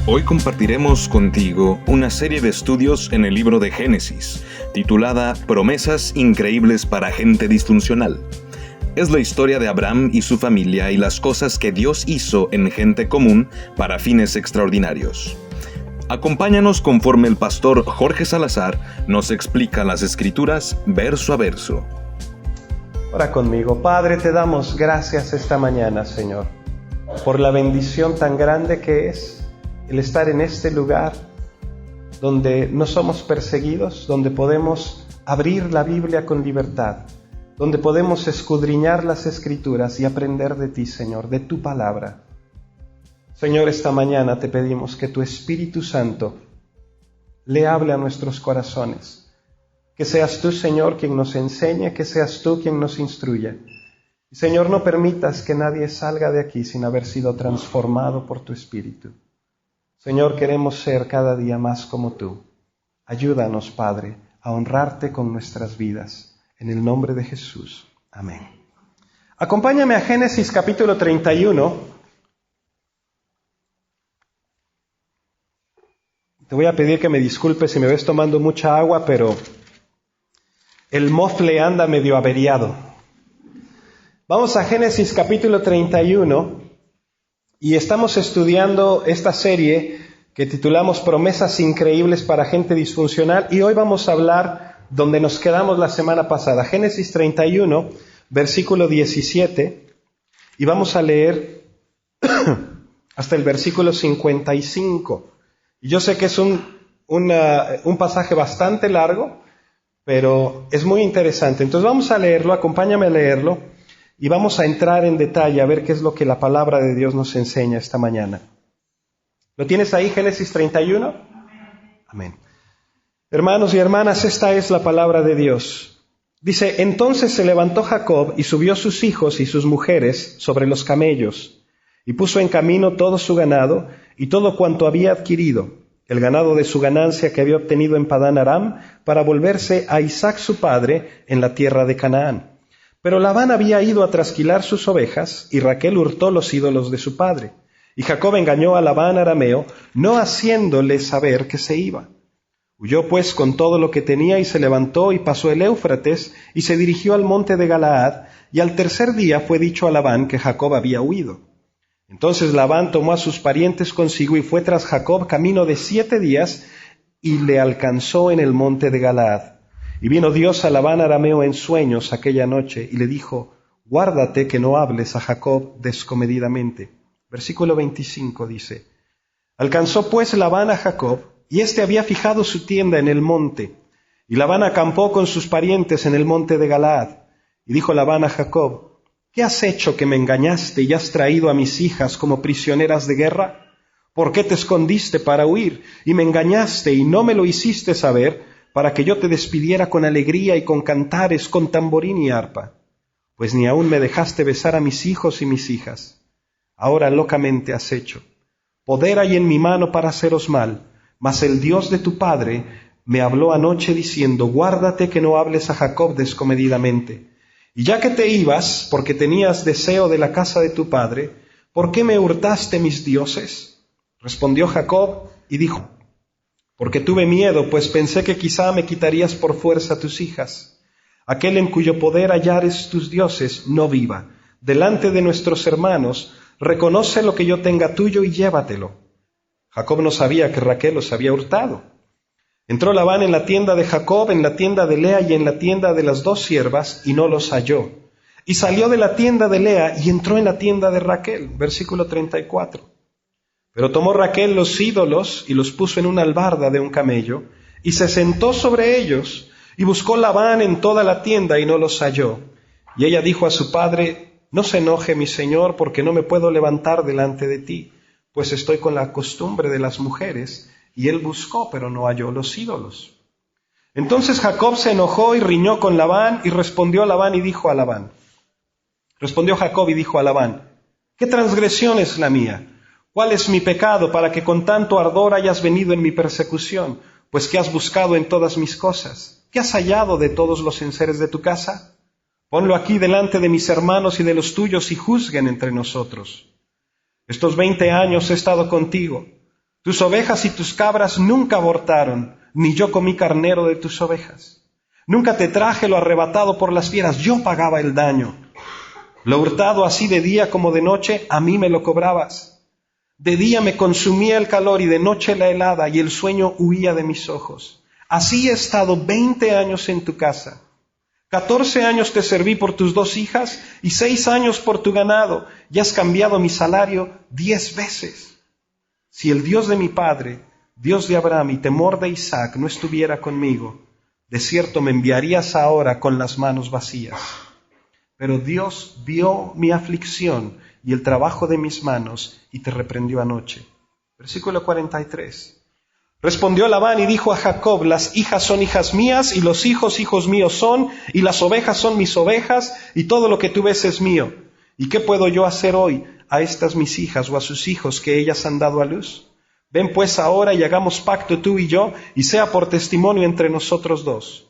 Hoy compartiremos contigo una serie de estudios en el libro de Génesis, titulada Promesas increíbles para gente disfuncional. Es la historia de Abraham y su familia y las cosas que Dios hizo en gente común para fines extraordinarios. Acompáñanos conforme el pastor Jorge Salazar nos explica las Escrituras verso a verso. Ora conmigo. Padre, te damos gracias esta mañana, Señor, por la bendición tan grande que es el estar en este lugar donde no somos perseguidos, donde podemos abrir la Biblia con libertad, donde podemos escudriñar las Escrituras y aprender de ti, Señor, de tu palabra. Señor, esta mañana te pedimos que tu Espíritu Santo le hable a nuestros corazones, que seas tú, Señor, quien nos enseñe, que seas tú quien nos instruya. Y, Señor, no permitas que nadie salga de aquí sin haber sido transformado por tu Espíritu. Señor, queremos ser cada día más como tú. Ayúdanos, Padre, a honrarte con nuestras vidas. En el nombre de Jesús. Amén. Acompáñame a Génesis capítulo 31. Te voy a pedir que me disculpes si me ves tomando mucha agua, pero el mofle anda medio averiado. Vamos a Génesis capítulo 31. Y estamos estudiando esta serie que titulamos Promesas increíbles para gente disfuncional, y hoy vamos a hablar donde nos quedamos la semana pasada, Génesis 31, versículo 17, y vamos a leer hasta el versículo 55. Y yo sé que es un pasaje bastante largo, pero es muy interesante. Entonces vamos a leerlo, acompáñame a leerlo. Y vamos a entrar en detalle a ver qué es lo que la palabra de Dios nos enseña esta mañana. ¿Lo tienes ahí, Génesis 31? Amén. Hermanos y hermanas, esta es la palabra de Dios. Dice, entonces se levantó Jacob y subió sus hijos y sus mujeres sobre los camellos, y puso en camino todo su ganado y todo cuanto había adquirido, el ganado de su ganancia que había obtenido en Padán Aram, para volverse a Isaac su padre en la tierra de Canaán. Pero Labán había ido a trasquilar sus ovejas, y Raquel hurtó los ídolos de su padre. Y Jacob engañó a Labán arameo, no haciéndole saber que se iba. Huyó pues con todo lo que tenía, y se levantó y pasó el Éufrates, y se dirigió al monte de Galaad, y al tercer día fue dicho a Labán que Jacob había huido. Entonces Labán tomó a sus parientes consigo, y fue tras Jacob camino de 7 días, y le alcanzó en el monte de Galaad. Y vino Dios a Labán arameo en sueños aquella noche, y le dijo, guárdate que no hables a Jacob descomedidamente. Versículo 25 dice, alcanzó pues Labán a Jacob, y éste había fijado su tienda en el monte. Y Labán acampó con sus parientes en el monte de Galaad. Y dijo Labán a Jacob, ¿qué has hecho que me engañaste y has traído a mis hijas como prisioneras de guerra? ¿Por qué te escondiste para huir, y me engañaste y no me lo hiciste saber, para que yo te despidiera con alegría y con cantares, con tamborín y arpa? Pues ni aún me dejaste besar a mis hijos y mis hijas. Ahora locamente has hecho. Poder hay en mi mano para haceros mal, mas el Dios de tu padre me habló anoche diciendo, guárdate que no hables a Jacob descomedidamente. Y ya que te ibas, porque tenías deseo de la casa de tu padre, ¿por qué me hurtaste mis dioses? Respondió Jacob y dijo, porque tuve miedo, pues pensé que quizá me quitarías por fuerza tus hijas. Aquel en cuyo poder hallares tus dioses no viva. Delante de nuestros hermanos, reconoce lo que yo tenga tuyo y llévatelo. Jacob no sabía que Raquel los había hurtado. Entró Labán en la tienda de Jacob, en la tienda de Lea y en la tienda de las 2 siervas, y no los halló. Y salió de la tienda de Lea y entró en la tienda de Raquel. Versículo 34. Pero tomó Raquel los ídolos y los puso en una albarda de un camello, y se sentó sobre ellos, y buscó Labán en toda la tienda y no los halló. Y ella dijo a su padre, no se enoje mi señor, porque no me puedo levantar delante de ti, pues estoy con la costumbre de las mujeres. Y él buscó, pero no halló los ídolos. Entonces Jacob se enojó y riñó con Labán, y respondió Jacob y dijo a Labán, ¿qué transgresión es la mía? ¿Cuál es mi pecado para que con tanto ardor hayas venido en mi persecución? Pues ¿qué has buscado en todas mis cosas? ¿Qué has hallado de todos los enseres de tu casa? Ponlo aquí delante de mis hermanos y de los tuyos y juzguen entre nosotros. Estos 20 años he estado contigo. Tus ovejas y tus cabras nunca abortaron, ni yo comí carnero de tus ovejas. Nunca te traje lo arrebatado por las fieras, yo pagaba el daño. Lo hurtado así de día como de noche, a mí me lo cobrabas. De día me consumía el calor y de noche la helada, y el sueño huía de mis ojos. Así he estado 20 años en tu casa. 14 años te serví por tus 2 hijas y 6 años por tu ganado, y has cambiado mi salario 10 veces. Si el Dios de mi padre, Dios de Abraham y temor de Isaac no estuviera conmigo, de cierto me enviarías ahora con las manos vacías. Pero Dios vio mi aflicción y el trabajo de mis manos y te reprendió anoche. Versículo 43. Respondió Labán y dijo a Jacob, las hijas son hijas mías y los hijos hijos míos son, y las ovejas son mis ovejas y todo lo que tú ves es mío. ¿Y qué puedo yo hacer hoy a estas mis hijas o a sus hijos que ellas han dado a luz? Ven pues ahora y hagamos pacto tú y yo, y sea por testimonio entre nosotros 2.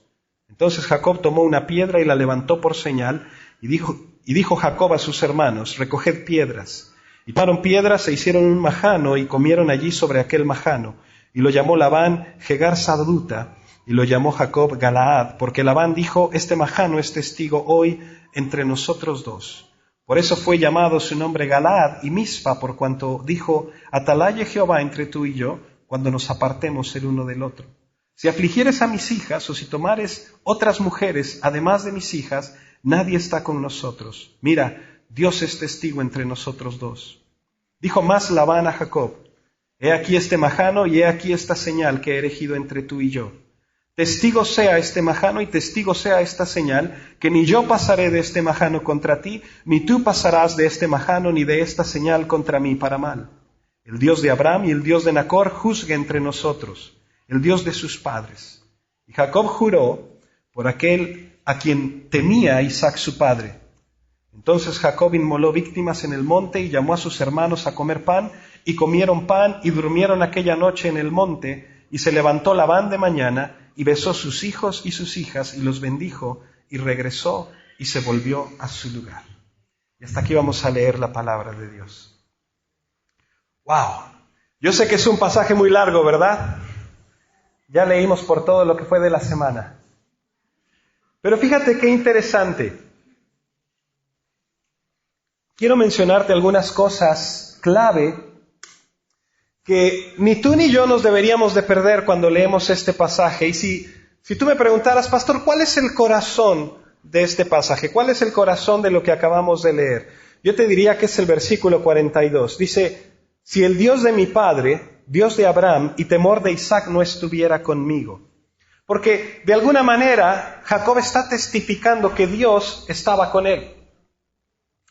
Entonces Jacob tomó una piedra y la levantó por señal, y dijo Jacob a sus hermanos, recoged piedras. Y tomaron piedras e hicieron un majano, y comieron allí sobre aquel majano. Y lo llamó Labán Jegar Saduta, y lo llamó Jacob Galaad, porque Labán dijo, este majano es testigo hoy entre nosotros 2. Por eso fue llamado su nombre Galaad y Mizpa, por cuanto dijo, atalaye Jehová entre tú y yo, cuando nos apartemos el uno del otro. Si afligieres a mis hijas, o si tomares otras mujeres, además de mis hijas, nadie está con nosotros. Mira, Dios es testigo entre nosotros 2. Dijo más Labán a Jacob, he aquí este majano y he aquí esta señal que he erigido entre tú y yo. Testigo sea este majano y testigo sea esta señal, que ni yo pasaré de este majano contra ti, ni tú pasarás de este majano ni de esta señal contra mí para mal. El Dios de Abraham y el Dios de Nacor juzgue entre nosotros, el Dios de sus padres. Y Jacob juró por aquel a quien temía Isaac su padre. Entonces Jacob inmoló víctimas en el monte y llamó a sus hermanos a comer pan, y comieron pan y durmieron aquella noche en el monte, y se levantó Labán de mañana, y besó sus hijos y sus hijas, y los bendijo, y regresó, y se volvió a su lugar. Y hasta aquí vamos a leer la palabra de Dios. ¡Wow! Yo sé que es un pasaje muy largo, ¿verdad? Ya leímos por todo lo que fue de la semana. Pero fíjate qué interesante. Quiero mencionarte algunas cosas clave que ni tú ni yo nos deberíamos de perder cuando leemos este pasaje. Y si tú me preguntaras, pastor, ¿cuál es el corazón de este pasaje? ¿Cuál es el corazón de lo que acabamos de leer? Yo te diría que es el versículo 42. Dice, si el Dios de mi padre, Dios de Abraham y temor de Isaac no estuviera conmigo. Porque de alguna manera Jacob está testificando que Dios estaba con él.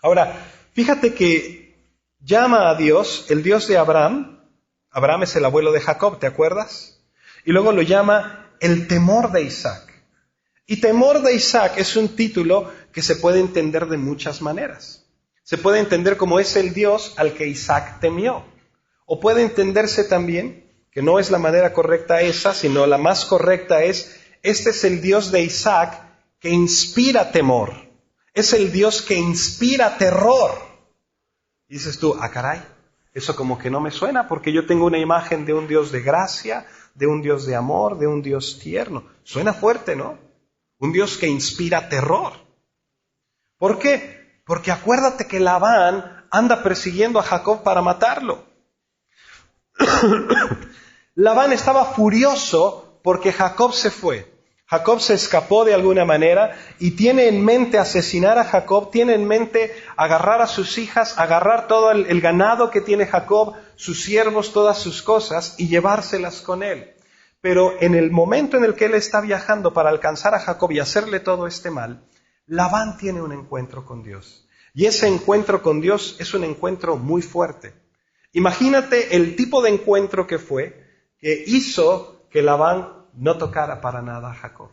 Ahora, fíjate que llama a Dios, el Dios de Abraham. Abraham es el abuelo de Jacob, ¿te acuerdas? Y luego lo llama el temor de Isaac. Y temor de Isaac es un título que se puede entender de muchas maneras. Se puede entender como es el Dios al que Isaac temió. O puede entenderse también, que no es la manera correcta esa, sino la más correcta es, este es el Dios de Isaac que inspira temor. Es el Dios que inspira terror. Y dices tú, caray. Eso como que no me suena porque yo tengo una imagen de un Dios de gracia, de un Dios de amor, de un Dios tierno. Suena fuerte, ¿no? Un Dios que inspira terror. ¿Por qué? Porque acuérdate que Labán anda persiguiendo a Jacob para matarlo. Labán estaba furioso porque Jacob se fue. Jacob se escapó de alguna manera y tiene en mente asesinar a Jacob, tiene en mente agarrar a sus hijas, agarrar todo el ganado que tiene Jacob, sus siervos, todas sus cosas y llevárselas con él. Pero en el momento en el que él está viajando para alcanzar a Jacob y hacerle todo este mal, Labán tiene un encuentro con Dios. Y ese encuentro con Dios es un encuentro muy fuerte. Imagínate el tipo de encuentro que fue, que hizo que Labán no tocara para nada a Jacob.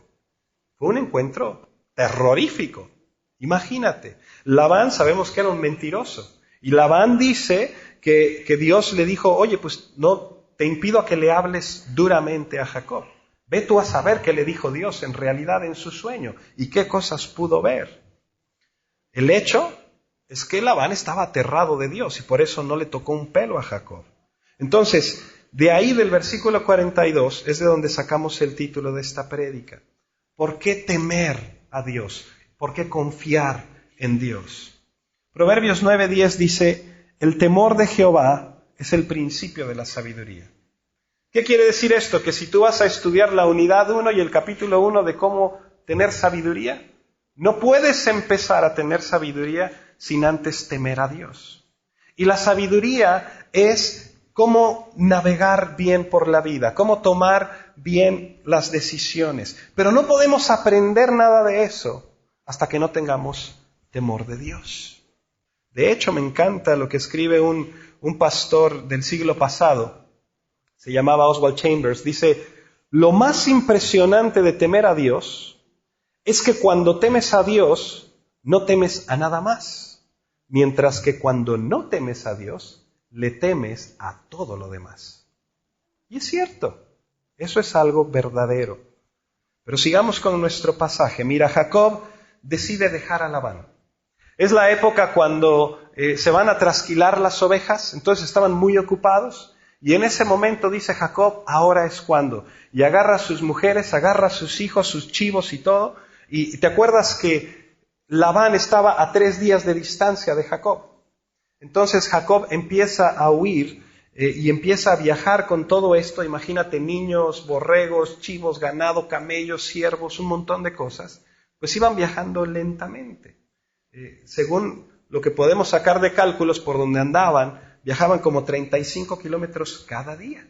Fue un encuentro terrorífico. Imagínate, Labán sabemos que era un mentiroso. Y Labán dice que Dios le dijo, oye, pues no te impido a que le hables duramente a Jacob. Ve tú a saber qué le dijo Dios en realidad en su sueño y qué cosas pudo ver. El hecho es que Labán estaba aterrado de Dios y por eso no le tocó un pelo a Jacob. Entonces, De ahí del versículo 42 es de donde sacamos el título de esta prédica. ¿Por qué temer a Dios? ¿Por qué confiar en Dios? Proverbios 9:10 dice, el temor de Jehová es el principio de la sabiduría. ¿Qué quiere decir esto? Que si tú vas a estudiar la unidad 1 y el capítulo 1 de cómo tener sabiduría, no puedes empezar a tener sabiduría sin antes temer a Dios. Y la sabiduría es cómo navegar bien por la vida, cómo tomar bien las decisiones. Pero no podemos aprender nada de eso hasta que no tengamos temor de Dios. De hecho, me encanta lo que escribe un pastor del siglo pasado, se llamaba Oswald Chambers, dice, lo más impresionante de temer a Dios es que cuando temes a Dios, no temes a nada más, mientras que cuando no temes a Dios, le temes a todo lo demás. Y es cierto, eso es algo verdadero. Pero sigamos con nuestro pasaje. Mira, Jacob decide dejar a Labán. Es la época cuando se van a trasquilar las ovejas, entonces estaban muy ocupados. Y en ese momento dice Jacob, ahora es cuando. Y agarra a sus mujeres, agarra a sus hijos, sus chivos y todo. Y te acuerdas que Labán estaba a 3 días de distancia de Jacob. Entonces Jacob empieza a huir y empieza a viajar con todo esto. Imagínate niños, borregos, chivos, ganado, camellos, ciervos, un montón de cosas. Pues iban viajando lentamente. Según lo que podemos sacar de cálculos por donde andaban, viajaban como 35 kilómetros cada día.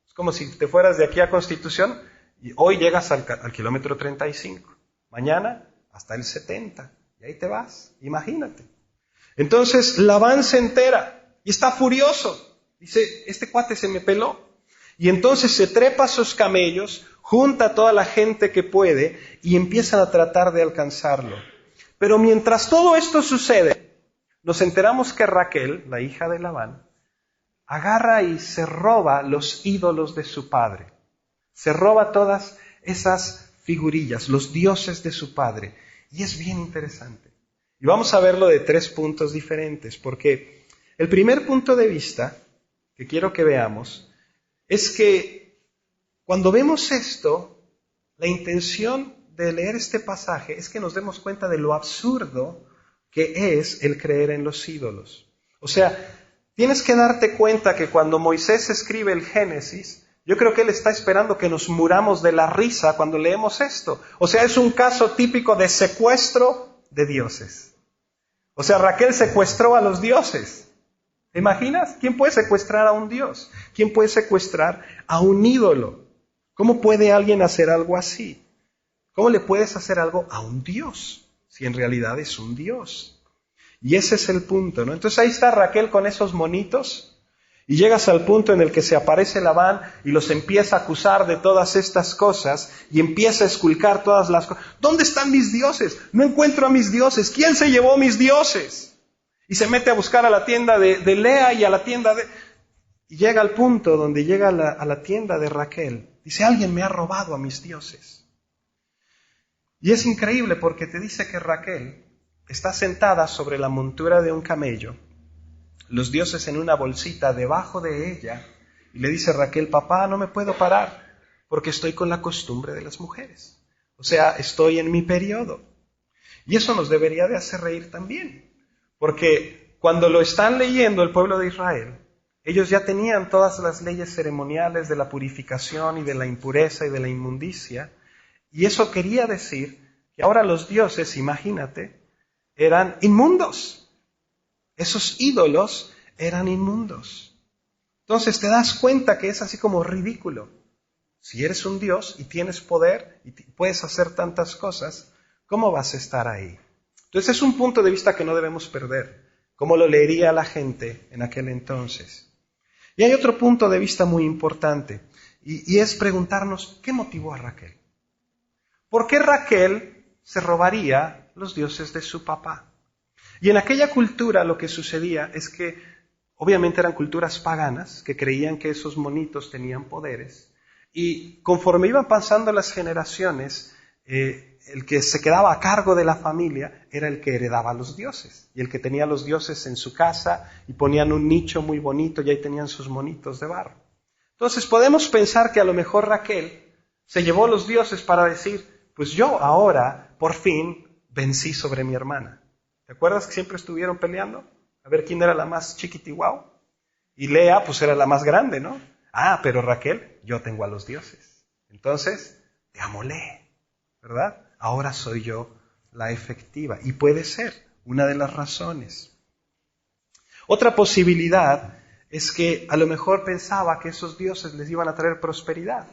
Es como si te fueras de aquí a Constitución y hoy llegas al kilómetro 35. Mañana hasta el 70. Y ahí te vas. Imagínate. Entonces Labán se entera y está furioso. Dice, este cuate se me peló. Y entonces se trepa a sus camellos, junta a toda la gente que puede y empiezan a tratar de alcanzarlo. Pero mientras todo esto sucede, nos enteramos que Raquel, la hija de Labán, agarra y se roba los ídolos de su padre. Se roba todas esas figurillas, los dioses de su padre. Y es bien interesante. Y vamos a verlo de 3 puntos diferentes, porque el primer punto de vista que quiero que veamos es que cuando vemos esto, la intención de leer este pasaje es que nos demos cuenta de lo absurdo que es el creer en los ídolos. O sea, tienes que darte cuenta que cuando Moisés escribe el Génesis, yo creo que él está esperando que nos muramos de la risa cuando leemos esto. O sea, es un caso típico de secuestro de dioses. O sea, Raquel secuestró a los dioses. ¿Te imaginas? ¿Quién puede secuestrar a un dios? ¿Quién puede secuestrar a un ídolo? ¿Cómo puede alguien hacer algo así? ¿Cómo le puedes hacer algo a un dios si en realidad es un dios? Y ese es el punto, ¿no? Entonces ahí está Raquel con esos monitos y llegas al punto en el que se aparece Labán y los empieza a acusar de todas estas cosas y empieza a esculcar todas las cosas. ¿Dónde están mis dioses? No encuentro a mis dioses. ¿Quién se llevó mis dioses? Y se mete a buscar a la tienda de Lea y a la tienda de... Y llega al punto donde llega a la tienda de Raquel. Dice, alguien me ha robado a mis dioses. Y es increíble porque te dice que Raquel está sentada sobre la montura de un camello, los dioses en una bolsita debajo de ella, y le dice Raquel, papá, no me puedo parar porque estoy con la costumbre de las mujeres. O sea, estoy en mi periodo. Y eso nos debería de hacer reír también, porque cuando lo están leyendo el pueblo de Israel, ellos ya tenían todas las leyes ceremoniales de la purificación y de la impureza y de la inmundicia, y eso quería decir que ahora los dioses, imagínate, eran inmundos. Esos ídolos eran inmundos. Entonces te das cuenta que es así como ridículo. Si eres un dios y tienes poder y puedes hacer tantas cosas, ¿cómo vas a estar ahí? Entonces es un punto de vista que no debemos perder, como lo leería la gente en aquel entonces. Y hay otro punto de vista muy importante, y es preguntarnos, ¿qué motivó a Raquel? ¿Por qué Raquel se robaría los dioses de su papá? Y en aquella cultura lo que sucedía es que obviamente eran culturas paganas que creían que esos monitos tenían poderes y conforme iban pasando las generaciones, el que se quedaba a cargo de la familia era el que heredaba los dioses y el que tenía los dioses en su casa y ponían un nicho muy bonito y ahí tenían sus monitos de barro. Entonces podemos pensar que a lo mejor Raquel se llevó los dioses para decir, pues yo ahora por fin vencí sobre mi hermana. ¿Te acuerdas que siempre estuvieron peleando? A ver quién era la más chiquitiguau. Y Lea pues era la más grande, ¿no? Ah, pero Raquel, yo tengo a los dioses. Entonces, te amolé, ¿verdad? Ahora soy yo la efectiva. Y puede ser una de las razones. Otra posibilidad es que a lo mejor pensaba que esos dioses les iban a traer prosperidad,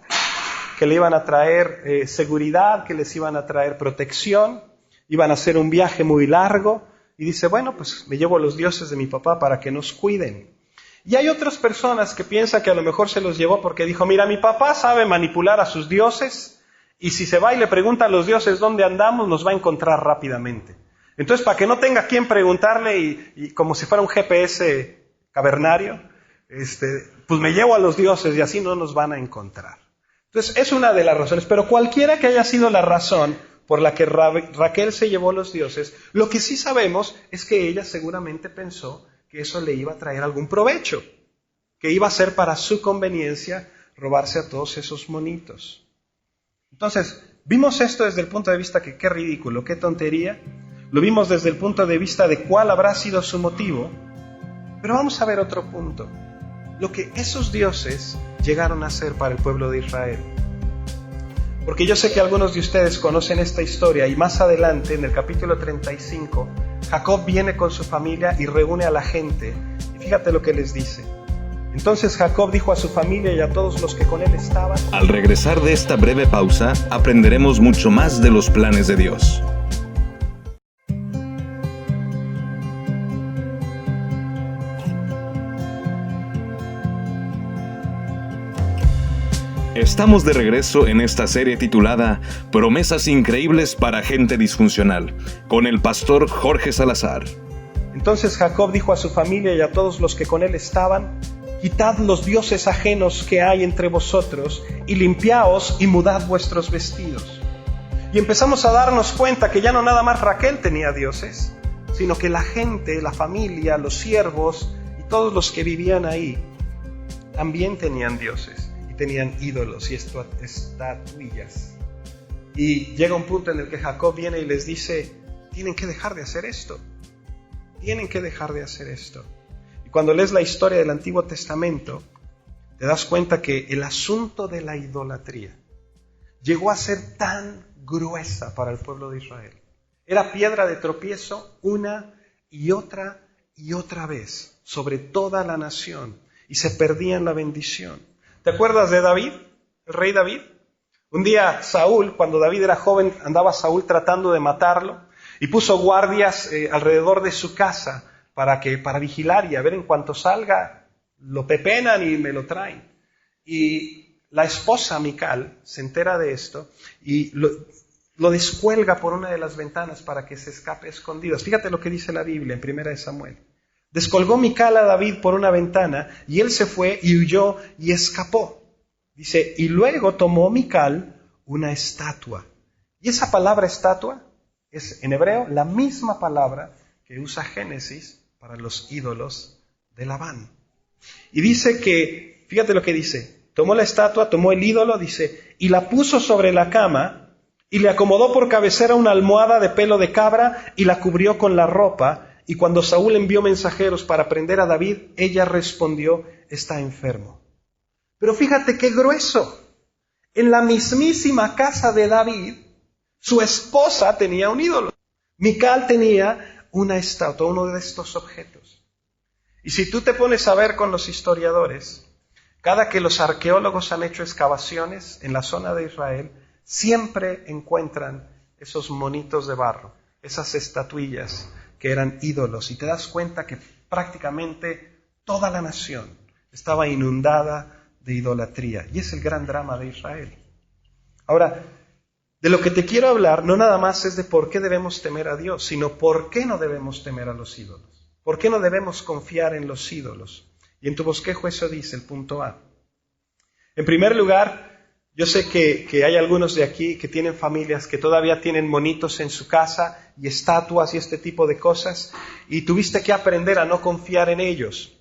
que le iban a traer seguridad, que les iban a traer protección, iban a hacer un viaje muy largo. Y dice, bueno, pues me llevo a los dioses de mi papá para que nos cuiden. Y hay otras personas que piensan que a lo mejor se los llevó porque dijo, mira, mi papá sabe manipular a sus dioses y si se va y le pregunta a los dioses dónde andamos, nos va a encontrar rápidamente. Entonces, para que no tenga quien preguntarle y como si fuera un GPS cavernario, pues me llevo a los dioses y así no nos van a encontrar. Entonces, es una de las razones. Pero cualquiera que haya sido la razón por la que Raquel se llevó los dioses, lo que sí sabemos es que ella seguramente pensó que eso le iba a traer algún provecho, que iba a ser para su conveniencia robarse a todos esos monitos. Entonces, vimos esto desde el punto de vista que qué ridículo, qué tontería. Lo vimos desde el punto de vista de cuál habrá sido su motivo. Pero vamos a ver otro punto. Lo que esos dioses llegaron a hacer para el pueblo de Israel. Porque yo sé que algunos de ustedes conocen esta historia y más adelante, en el capítulo 35, Jacob viene con su familia y reúne a la gente. Y fíjate lo que les dice. Entonces Jacob dijo a su familia y a todos los que con él estaban. Al regresar de esta breve pausa, aprenderemos mucho más de los planes de Dios. Estamos de regreso en esta serie titulada Promesas increíbles para gente disfuncional, con el pastor Jorge Salazar. Entonces Jacob dijo a su familia y a todos los que con él estaban, quitad los dioses ajenos que hay entre vosotros y limpiaos y mudad vuestros vestidos. Y empezamos a darnos cuenta que ya no nada más Raquel tenía dioses, sino que la gente, la familia, los siervos y todos los que vivían ahí también tenían dioses. Tenían ídolos y estatuillas. Y llega un punto en el que Jacob viene y les dice, tienen que dejar de hacer esto. Tienen que dejar de hacer esto. Y cuando lees la historia del Antiguo Testamento, te das cuenta que el asunto de la idolatría llegó a ser tan gruesa para el pueblo de Israel. Era piedra de tropiezo una y otra vez sobre toda la nación y se perdían la bendición. ¿Te acuerdas de David, el rey David? Un día Saúl, cuando David era joven, andaba Saúl tratando de matarlo y puso guardias alrededor de su casa para vigilar y a ver en cuanto salga, lo pepenan y me lo traen. Y la esposa Mical se entera de esto y lo descuelga por una de las ventanas para que se escape escondido. Fíjate lo que dice la Biblia en 1 Samuel. Descolgó Mical a David por una ventana y él se fue y huyó y escapó. Dice, y luego tomó Mical una estatua. Y esa palabra estatua es en hebreo la misma palabra que usa Génesis para los ídolos de Labán. Y dice que, fíjate lo que dice, tomó la estatua, tomó el ídolo, dice, y la puso sobre la cama y le acomodó por cabecera una almohada de pelo de cabra y la cubrió con la ropa. Y cuando Saúl envió mensajeros para prender a David, ella respondió, está enfermo. Pero fíjate qué grueso. En la mismísima casa de David, su esposa tenía un ídolo. Mical tenía una estatua, uno de estos objetos. Y si tú te pones a ver con los historiadores, cada que los arqueólogos han hecho excavaciones en la zona de Israel, siempre encuentran esos monitos de barro, esas estatuillas que eran ídolos, y te das cuenta que prácticamente toda la nación estaba inundada de idolatría, y es el gran drama de Israel. Ahora, de lo que te quiero hablar no nada más es de por qué debemos temer a Dios, sino por qué no debemos temer a los ídolos, por qué no debemos confiar en los ídolos. Y en tu bosquejo eso dice el punto A. En primer lugar, yo sé que hay algunos de aquí que tienen familias que todavía tienen monitos en su casa y estatuas y este tipo de cosas, y tuviste que aprender a no confiar en ellos.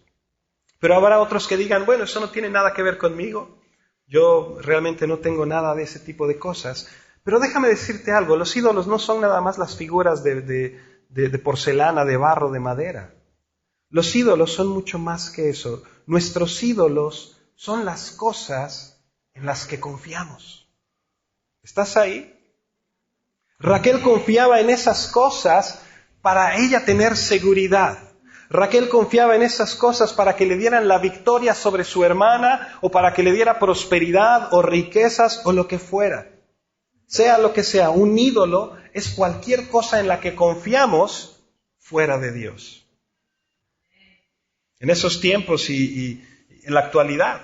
Pero habrá otros que digan, bueno, eso no tiene nada que ver conmigo. Yo realmente no tengo nada de ese tipo de cosas. Pero déjame decirte algo, los ídolos no son nada más las figuras de porcelana, de barro, de madera. Los ídolos son mucho más que eso. Nuestros ídolos son las cosas en las que confiamos. ¿Estás ahí? Raquel confiaba en esas cosas para ella tener seguridad. Raquel confiaba en esas cosas para que le dieran la victoria sobre su hermana o para que le diera prosperidad o riquezas o lo que fuera. Sea lo que sea, un ídolo es cualquier cosa en la que confiamos fuera de Dios. En esos tiempos y en la actualidad,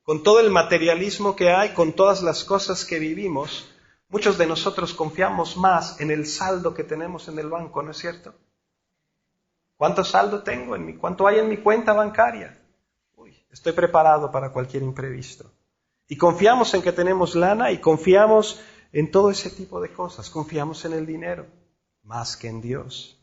con todo el materialismo que hay, con todas las cosas que vivimos, muchos de nosotros confiamos más en el saldo que tenemos en el banco, ¿no es cierto? ¿Cuánto saldo tengo en cuánto hay en mi cuenta bancaria? Estoy preparado para cualquier imprevisto. Y confiamos en que tenemos lana y confiamos en todo ese tipo de cosas. Confiamos en el dinero más que en Dios.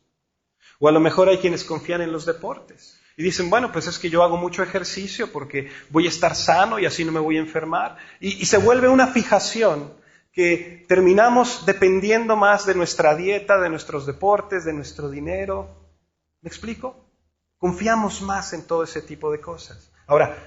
O a lo mejor hay quienes confían en los deportes. Y dicen, bueno, pues es que yo hago mucho ejercicio porque voy a estar sano y así no me voy a enfermar. Y se vuelve una fijación que terminamos dependiendo más de nuestra dieta, de nuestros deportes, de nuestro dinero. ¿Me explico? Confiamos más en todo ese tipo de cosas. Ahora,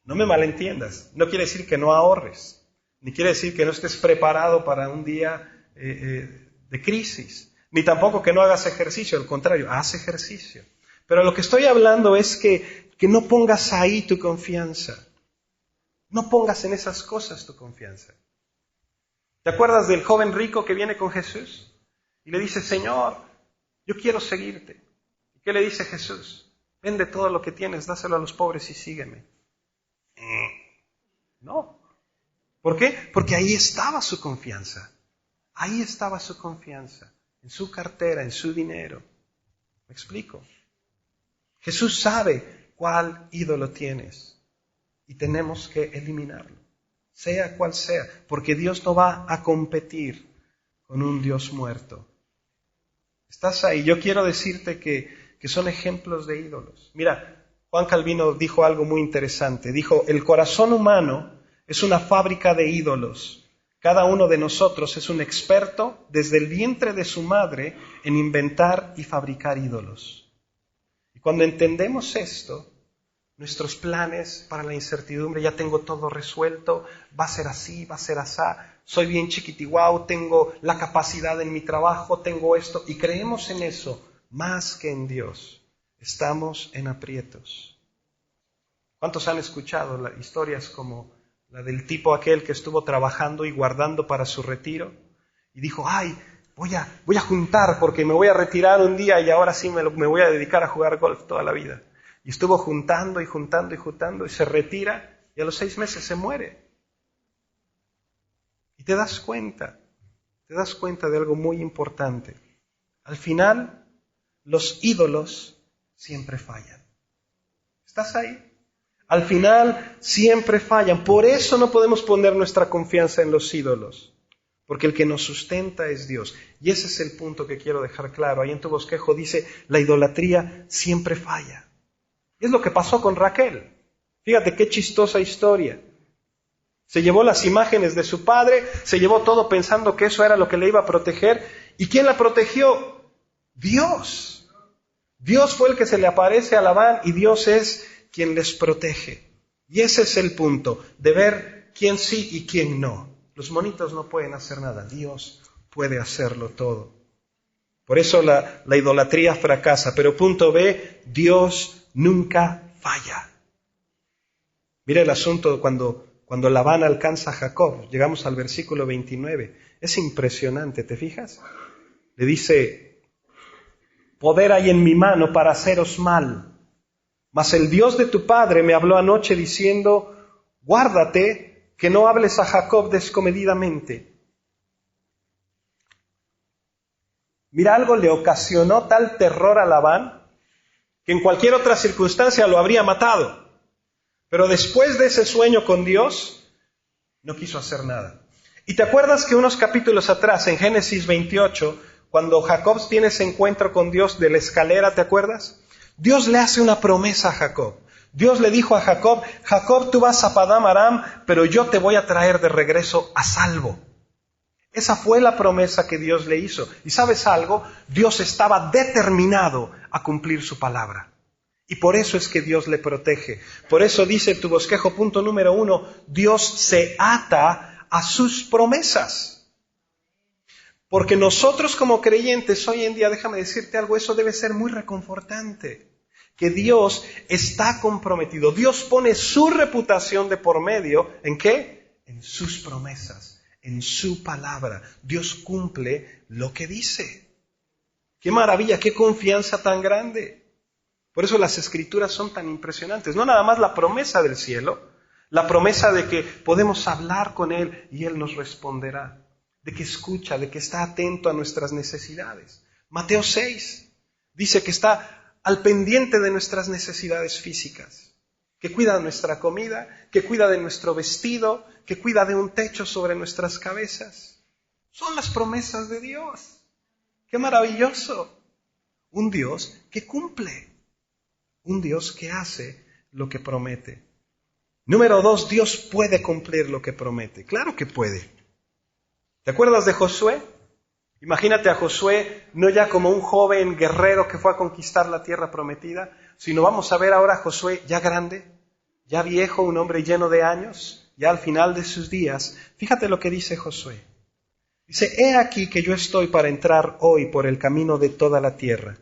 no me malentiendas. No quiere decir que no ahorres. Ni quiere decir que no estés preparado para un día de crisis. Ni tampoco que no hagas ejercicio. Al contrario, haz ejercicio. Pero lo que estoy hablando es que no pongas ahí tu confianza. No pongas en esas cosas tu confianza. ¿Te acuerdas del joven rico que viene con Jesús? Y le dice, Señor, yo quiero seguirte. ¿Y qué le dice Jesús? Vende todo lo que tienes, dáselo a los pobres y sígueme. No. ¿Por qué? Porque ahí estaba su confianza. Ahí estaba su confianza. En su cartera, en su dinero. ¿Me explico? Jesús sabe cuál ídolo tienes. Y tenemos que eliminarlo. Sea cual sea. Porque Dios no va a competir con un Dios muerto. ¿Estás ahí? Yo quiero decirte que son ejemplos de ídolos. Mira, Juan Calvino dijo algo muy interesante. Dijo, el corazón humano es una fábrica de ídolos. Cada uno de nosotros es un experto desde el vientre de su madre en inventar y fabricar ídolos. Y cuando entendemos esto, nuestros planes para la incertidumbre, ya tengo todo resuelto, va a ser así, va a ser asá, soy bien chiquitiguau, tengo la capacidad en mi trabajo, tengo esto, y creemos en eso más que en Dios. Estamos en aprietos. ¿Cuántos han escuchado historias como la del tipo aquel que estuvo trabajando y guardando para su retiro? Y dijo, ay, voy a juntar porque me voy a retirar un día y ahora sí me voy a dedicar a jugar golf toda la vida. Y estuvo juntando y juntando y juntando y se retira y a los 6 meses se muere. Y te das cuenta de algo muy importante. Al final, los ídolos siempre fallan. ¿Estás ahí? Al final siempre fallan. Por eso no podemos poner nuestra confianza en los ídolos. Porque el que nos sustenta es Dios. Y ese es el punto que quiero dejar claro. Ahí en tu bosquejo dice, la idolatría siempre falla. Y es lo que pasó con Raquel. Fíjate qué chistosa historia. Se llevó las imágenes de su padre, se llevó todo pensando que eso era lo que le iba a proteger. ¿Y quién la protegió? Dios. Dios fue el que se le aparece a Labán y Dios es quien les protege. Y ese es el punto, de ver quién sí y quién no. Los monitos no pueden hacer nada, Dios puede hacerlo todo. Por eso la idolatría fracasa. Pero punto B, Dios nunca falla. Mira el asunto cuando Labán alcanza a Jacob. Llegamos al versículo 29. Es impresionante, ¿te fijas? Le dice, poder hay en mi mano para haceros mal. Mas el Dios de tu padre me habló anoche diciendo, guárdate que no hables a Jacob descomedidamente. Mira, algo le ocasionó tal terror a Labán que en cualquier otra circunstancia lo habría matado. Pero después de ese sueño con Dios, no quiso hacer nada. ¿Y te acuerdas que unos capítulos atrás, en Génesis 28, cuando Jacob tiene ese encuentro con Dios de la escalera, ¿te acuerdas? Dios le hace una promesa a Jacob. Dios le dijo a Jacob, Jacob, tú vas a Padán Aram, pero yo te voy a traer de regreso a salvo. Esa fue la promesa que Dios le hizo. ¿Y sabes algo? Dios estaba determinado a cumplir su palabra. Y por eso es que Dios le protege. Por eso dice tu bosquejo, punto número 1, Dios se ata a sus promesas. Porque nosotros como creyentes hoy en día, déjame decirte algo, eso debe ser muy reconfortante. Que Dios está comprometido. Dios pone su reputación de por medio, ¿en qué? En sus promesas, en su palabra. Dios cumple lo que dice. ¡Qué maravilla, qué confianza tan grande! Por eso las Escrituras son tan impresionantes. No nada más la promesa del cielo, la promesa de que podemos hablar con Él y Él nos responderá. De que escucha, de que está atento a nuestras necesidades. Mateo 6 dice que está al pendiente de nuestras necesidades físicas, que cuida de nuestra comida, que cuida de nuestro vestido, que cuida de un techo sobre nuestras cabezas. Son las promesas de Dios. ¡Qué maravilloso! Un Dios que cumple, un Dios que hace lo que promete. Número 2, Dios puede cumplir lo que promete. Claro que puede. ¿Te acuerdas de Josué? Imagínate a Josué no ya como un joven guerrero que fue a conquistar la tierra prometida, sino vamos a ver ahora a Josué ya grande, ya viejo, un hombre lleno de años, ya al final de sus días. Fíjate lo que dice Josué. Dice, he aquí que yo estoy para entrar hoy por el camino de toda la tierra.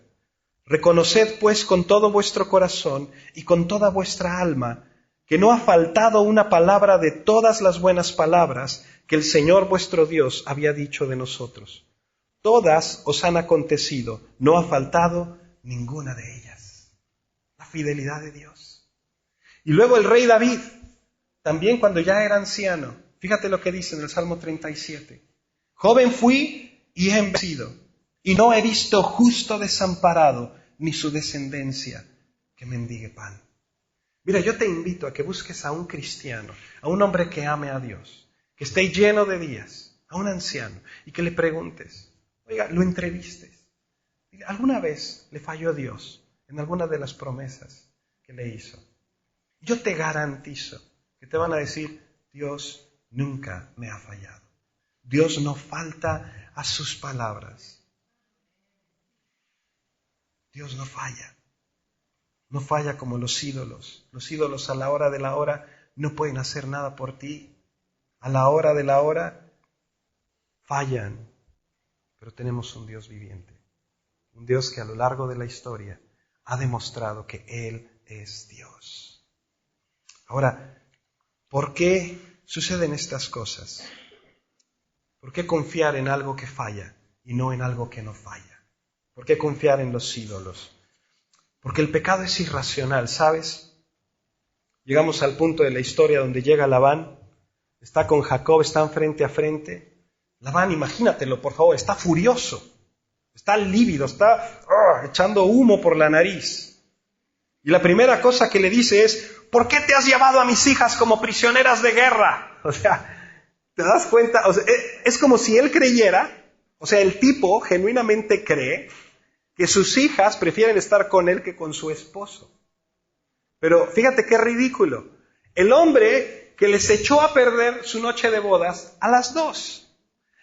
Reconoced pues con todo vuestro corazón y con toda vuestra alma que no ha faltado una palabra de todas las buenas palabras que el Señor vuestro Dios había dicho de nosotros. Todas os han acontecido, no ha faltado ninguna de ellas. La fidelidad de Dios. Y luego el rey David, también cuando ya era anciano, fíjate lo que dice en el Salmo 37. Joven fui y he envejecido, y no he visto justo desamparado, ni su descendencia que mendigue pan. Mira, yo te invito a que busques a un cristiano, a un hombre que ame a Dios, que esté lleno de días, a un anciano, y que le preguntes, oiga, lo entrevistes. ¿Alguna vez le falló Dios en alguna de las promesas que le hizo? Yo te garantizo que te van a decir, Dios nunca me ha fallado. Dios no falta a sus palabras. Dios no falla. No falla como los ídolos. Los ídolos a la hora de la hora no pueden hacer nada por ti. A la hora de la hora fallan. Pero tenemos un Dios viviente. Un Dios que a lo largo de la historia ha demostrado que Él es Dios. Ahora, ¿por qué suceden estas cosas? ¿Por qué confiar en algo que falla y no en algo que no falla? ¿Por qué confiar en los ídolos? Porque el pecado es irracional, ¿sabes? Llegamos al punto de la historia donde llega Labán, está con Jacob, están frente a frente. Labán, imagínatelo, por favor, está furioso, está lívido, está echando humo por la nariz. Y la primera cosa que le dice es, ¿por qué te has llevado a mis hijas como prisioneras de guerra? O sea, ¿te das cuenta? O sea, es como si él creyera, o sea, el tipo genuinamente cree que sus hijas prefieren estar con él que con su esposo. Pero fíjate qué ridículo. El hombre que les echó a perder su noche de bodas a las 2.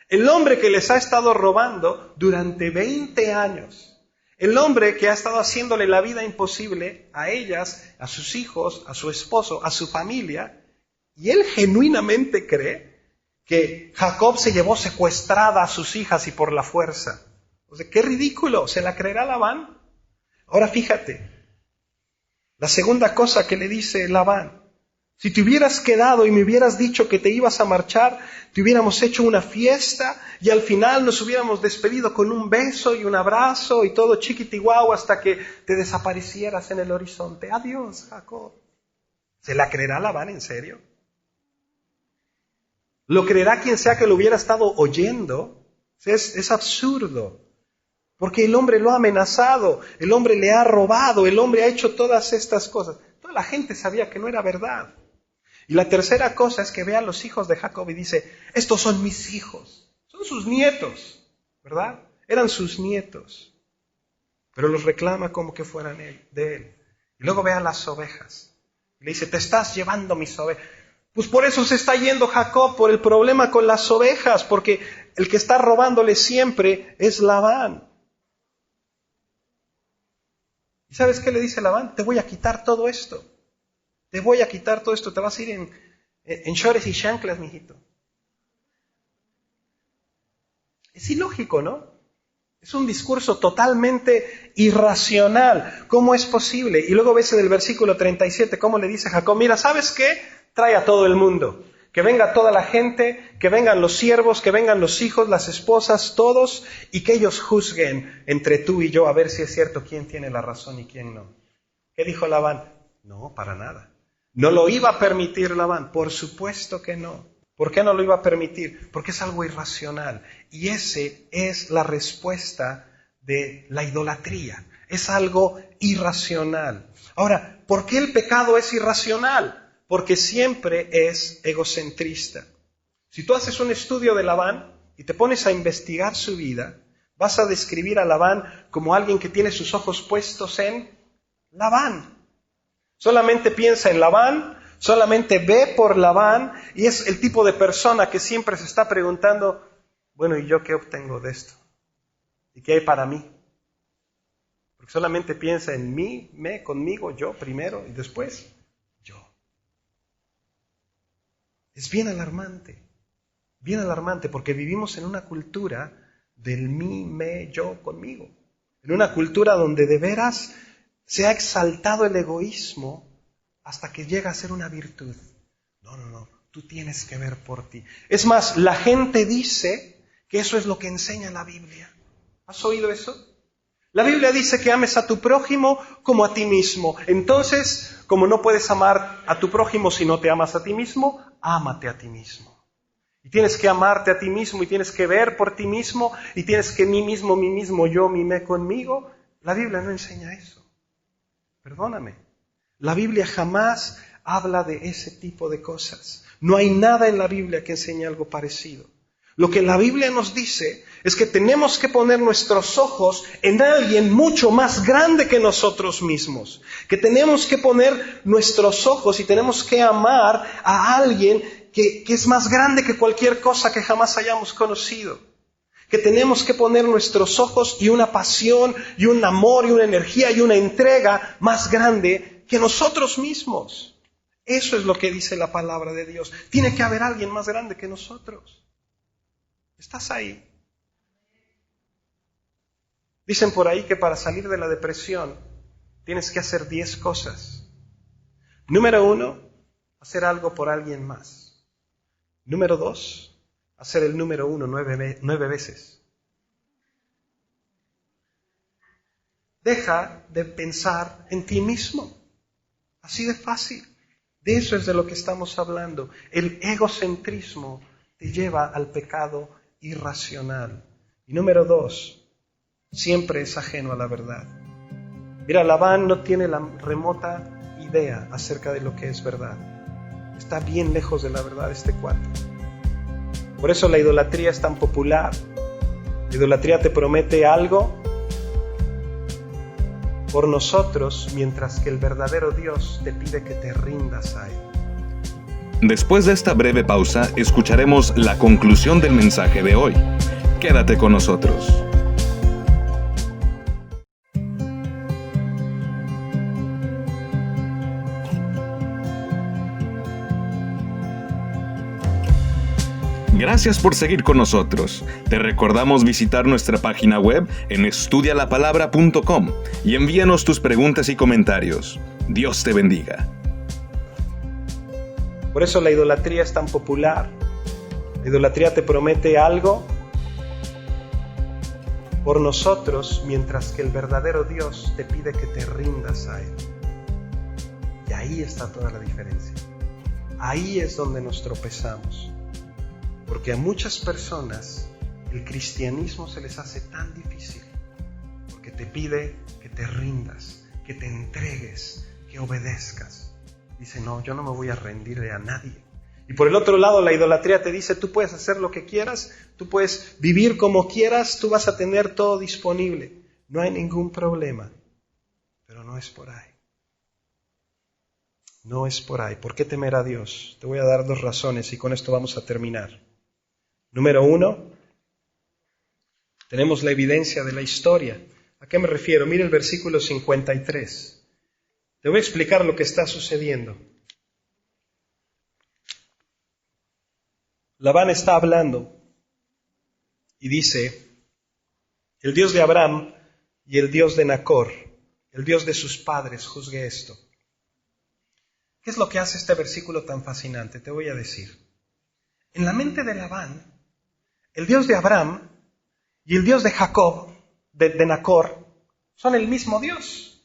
El hombre que les ha estado robando durante 20 años. El hombre que ha estado haciéndole la vida imposible a ellas, a sus hijos, a su esposo, a su familia. Y él genuinamente cree que Jacob se llevó secuestrada a sus hijas y por la fuerza. O sea, qué ridículo, ¿se la creerá Labán? Ahora fíjate, la segunda cosa que le dice Labán, si te hubieras quedado y me hubieras dicho que te ibas a marchar, te hubiéramos hecho una fiesta y al final nos hubiéramos despedido con un beso y un abrazo y todo chiquitiguau hasta que te desaparecieras en el horizonte. Adiós, Jacob. ¿Se la creerá Labán en serio? ¿Lo creerá quien sea que lo hubiera estado oyendo? Es absurdo. Porque el hombre lo ha amenazado, el hombre le ha robado, el hombre ha hecho todas estas cosas. Toda la gente sabía que no era verdad. Y la tercera cosa es que ve a los hijos de Jacob y dice, estos son mis hijos, son sus nietos, ¿verdad? Eran sus nietos. Pero los reclama como que fueran de él. Y luego ve a las ovejas Le dice, te estás llevando mis ovejas. Pues por eso se está yendo Jacob, por el problema con las ovejas, porque el que está robándole siempre es Labán. ¿Y sabes qué le dice Labán? Te voy a quitar todo esto. Te voy a quitar todo esto. Te vas a ir en shorts y chanclas, mijito. Es ilógico, ¿no? Es un discurso totalmente irracional. ¿Cómo es posible? Y luego ves en el versículo 37 cómo le dice Jacob, mira, ¿sabes qué? Trae a todo el mundo. Que venga toda la gente, que vengan los siervos, que vengan los hijos, las esposas, todos, y que ellos juzguen entre tú y yo a ver si es cierto quién tiene la razón y quién no. ¿Qué dijo Labán? No, para nada. ¿No lo iba a permitir Labán? Por supuesto que no. ¿Por qué no lo iba a permitir? Porque es algo irracional. Y esa es la respuesta de la idolatría. Es algo irracional. Ahora, ¿por qué el pecado es irracional? Porque siempre es egocentrista. Si tú haces un estudio de Labán y te pones a investigar su vida, vas a describir a Labán como alguien que tiene sus ojos puestos en Labán. Solamente piensa en Labán. Solamente ve por Labán y es el tipo de persona que siempre se está preguntando, bueno, ¿y yo qué obtengo de esto? ¿Y qué hay para mí? Porque solamente piensa en mí, conmigo, yo primero y después yo. Es bien alarmante porque vivimos en una cultura del mí, me, yo, conmigo. En una cultura donde de veras se ha exaltado el egoísmo hasta que llega a ser una virtud. No, tú tienes que ver por ti. Es más, la gente dice que eso es lo que enseña la Biblia. ¿Has oído eso? La Biblia dice que ames a tu prójimo como a ti mismo. Entonces, como no puedes amar a tu prójimo si no te amas a ti mismo, ámate a ti mismo. Y tienes que amarte a ti mismo y tienes que ver por ti mismo y tienes que mí mismo, yo, mi, me conmigo. La Biblia no enseña eso. Perdóname. La Biblia jamás habla de ese tipo de cosas. No hay nada en la Biblia que enseñe algo parecido. Lo que la Biblia nos dice es que tenemos que poner nuestros ojos en alguien mucho más grande que nosotros mismos. Que tenemos que poner nuestros ojos y tenemos que amar a alguien que es más grande que cualquier cosa que jamás hayamos conocido. Que tenemos que poner nuestros ojos y una pasión y un amor y una energía y una entrega más grande que nosotros mismos. Eso es lo que dice la palabra de Dios. Tiene que haber alguien más grande que nosotros. ¿Estás ahí? Dicen por ahí que para salir de la depresión tienes que hacer 10 cosas. Número 1, hacer algo por alguien más. Número 2, hacer el número 1 9 veces. Deja de pensar en ti mismo. Así de fácil. De eso es de lo que estamos hablando. El egocentrismo te lleva al pecado irracional. Y número 2, siempre es ajeno a la verdad. Mira, Labán no tiene la remota idea acerca de lo que es verdad. Está bien lejos de la verdad este cuate. Por eso la idolatría es tan popular. La idolatría te promete algo por nosotros, mientras que el verdadero Dios te pide que te rindas a Él. Después de esta breve pausa, escucharemos la conclusión del mensaje de hoy. Quédate con nosotros. Gracias por seguir con nosotros. Te recordamos visitar nuestra página web en estudialapalabra.com y envíanos tus preguntas y comentarios. Dios te bendiga. Por eso la idolatría es tan popular. La idolatría te promete algo por nosotros, mientras que el verdadero Dios te pide que te rindas a Él. Y ahí está toda la diferencia. Ahí es donde nos tropezamos. Porque a muchas personas el cristianismo se les hace tan difícil, porque te pide que te rindas, que te entregues, que obedezcas. Dice, no, yo no me voy a rendirle a nadie. Y por el otro lado, la idolatría te dice, tú puedes hacer lo que quieras, tú puedes vivir como quieras, tú vas a tener todo disponible. No hay ningún problema, pero no es por ahí. No es por ahí. ¿Por qué temer a Dios? Te voy a dar 2 razones y con esto vamos a terminar. Número 1, tenemos la evidencia de la historia. ¿A qué me refiero? Mira el versículo 53. Te voy a explicar lo que está sucediendo. Labán está hablando y dice, el Dios de Abraham y el Dios de Nacor, el Dios de sus padres, juzgue esto. ¿Qué es lo que hace este versículo tan fascinante? Te voy a decir. En la mente de Labán, el Dios de Abraham y el Dios de Jacob, de Nacor, son el mismo Dios.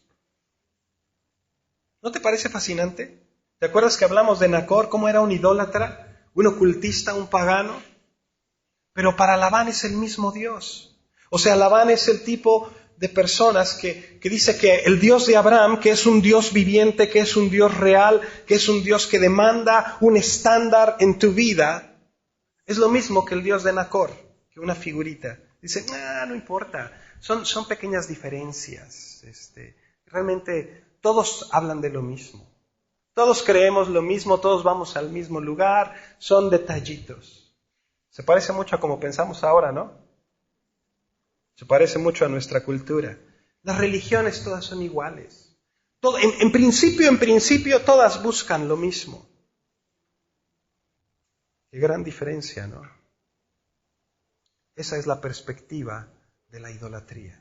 ¿No te parece fascinante? ¿Te acuerdas que hablamos de Nacor, cómo era un idólatra, un ocultista, un pagano? Pero para Labán es el mismo Dios. O sea, Labán es el tipo de personas que dice que el Dios de Abraham, que es un Dios viviente, que es un Dios real, que es un Dios que demanda un estándar en tu vida, es lo mismo que el Dios de Nacor, que una figurita. Dice, no importa, son pequeñas diferencias. Realmente todos hablan de lo mismo. Todos creemos lo mismo, todos vamos al mismo lugar, son detallitos. Se parece mucho a como pensamos ahora, ¿no? Se parece mucho a nuestra cultura. Las religiones todas son iguales. En principio, todas buscan lo mismo. Qué gran diferencia, ¿no? Esa es la perspectiva de la idolatría.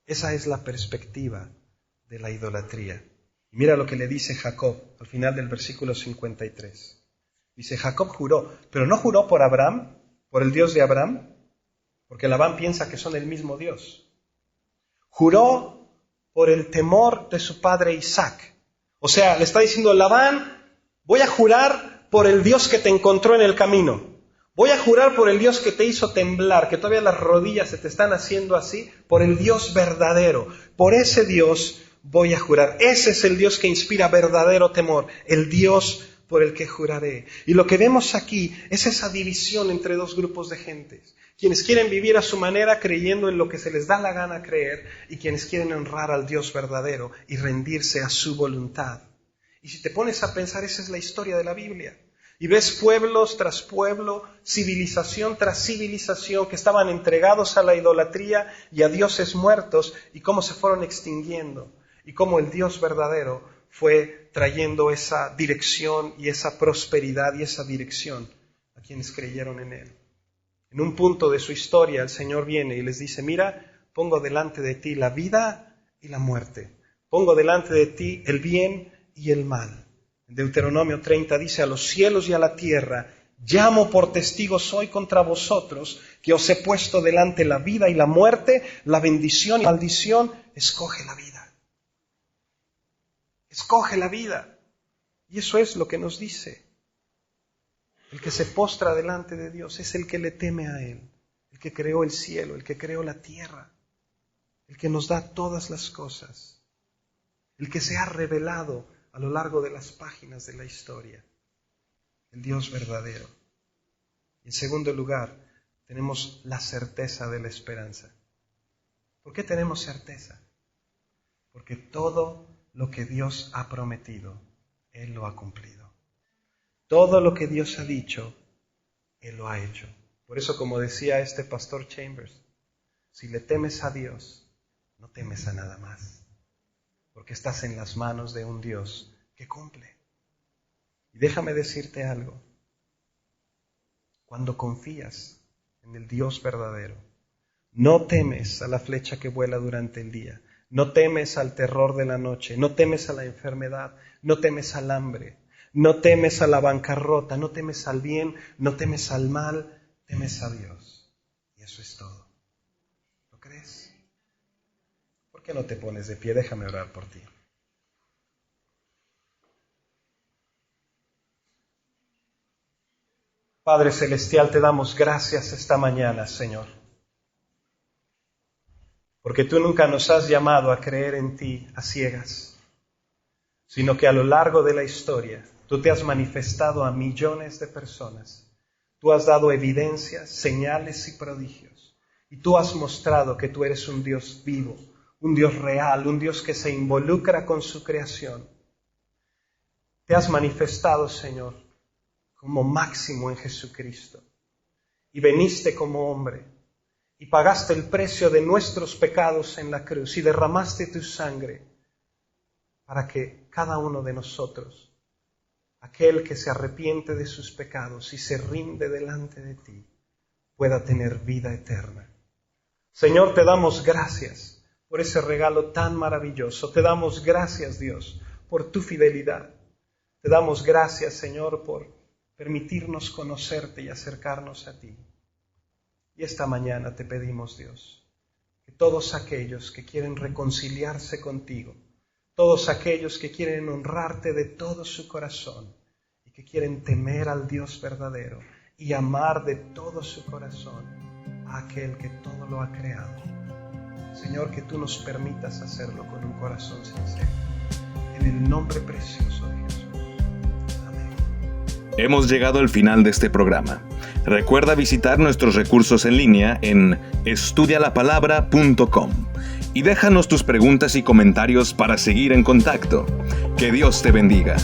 Esa es la perspectiva de la idolatría. Y mira lo que le dice Jacob al final del versículo 53. Dice, Jacob juró, pero no juró por Abraham, por el Dios de Abraham, porque Labán piensa que son el mismo Dios. Juró por el temor de su padre Isaac. O sea, le está diciendo, Labán, voy a jurar por el Dios que te encontró en el camino. Voy a jurar por el Dios que te hizo temblar, que todavía las rodillas se te están haciendo así, por el Dios verdadero. Por ese Dios voy a jurar. Ese es el Dios que inspira verdadero temor, el Dios por el que juraré. Y lo que vemos aquí es esa división entre 2 grupos de gentes. Quienes quieren vivir a su manera creyendo en lo que se les da la gana creer y quienes quieren honrar al Dios verdadero y rendirse a su voluntad. Y si te pones a pensar, esa es la historia de la Biblia. Y ves pueblos tras pueblo, civilización tras civilización que estaban entregados a la idolatría y a dioses muertos y cómo se fueron extinguiendo y cómo el Dios verdadero fue trayendo esa dirección y esa prosperidad y esa dirección a quienes creyeron en Él. En un punto de su historia el Señor viene y les dice, mira, pongo delante de ti la vida y la muerte. Pongo delante de ti el bien y el mal. En Deuteronomio 30 dice, a los cielos y a la tierra, llamo por testigos hoy contra vosotros, que os he puesto delante la vida y la muerte, la bendición y la maldición, escoge la vida. Escoge la vida. Y eso es lo que nos dice. El que se postra delante de Dios es el que le teme a Él, el que creó el cielo, el que creó la tierra, el que nos da todas las cosas, el que se ha revelado a lo largo de las páginas de la historia, el Dios verdadero. En segundo lugar, tenemos la certeza de la esperanza. ¿Por qué tenemos certeza? Porque todo lo que Dios ha prometido, Él lo ha cumplido. Todo lo que Dios ha dicho, Él lo ha hecho. Por eso, como decía este pastor Chambers, si le temes a Dios, no temes a nada más. Porque estás en las manos de un Dios que cumple. Y déjame decirte algo. Cuando confías en el Dios verdadero, no temes a la flecha que vuela durante el día, no temes al terror de la noche, no temes a la enfermedad, no temes al hambre, no temes a la bancarrota, no temes al bien, no temes al mal, temes a Dios. Y eso es todo. ¿Lo crees? ¿Por qué no te pones de pie? Déjame orar por ti. Padre Celestial, te damos gracias esta mañana, Señor, porque tú nunca nos has llamado a creer en ti a ciegas, sino que a lo largo de la historia tú te has manifestado a millones de personas. Tú has dado evidencias, señales y prodigios, y tú has mostrado que tú eres un Dios vivo, un Dios real, un Dios que se involucra con su creación. te has manifestado, Señor, como máximo en Jesucristo. Y veniste como hombre y pagaste el precio de nuestros pecados en la cruz y derramaste tu sangre para que cada uno de nosotros, aquel que se arrepiente de sus pecados y se rinde delante de ti, pueda tener vida eterna. Señor, te damos gracias por ese regalo tan maravilloso. Te damos gracias, Dios, por tu fidelidad. Te damos gracias, Señor, por permitirnos conocerte y acercarnos a ti. Y esta mañana te pedimos, Dios, que todos aquellos que quieren reconciliarse contigo, todos aquellos que quieren honrarte de todo su corazón y que quieren temer al Dios verdadero y amar de todo su corazón a aquel que todo lo ha creado. Señor, que tú nos permitas hacerlo con un corazón sincero. En el nombre precioso de Jesús. Amén. Hemos llegado al final de este programa. Recuerda visitar nuestros recursos en línea en estudialapalabra.com y déjanos tus preguntas y comentarios para seguir en contacto. Que Dios te bendiga.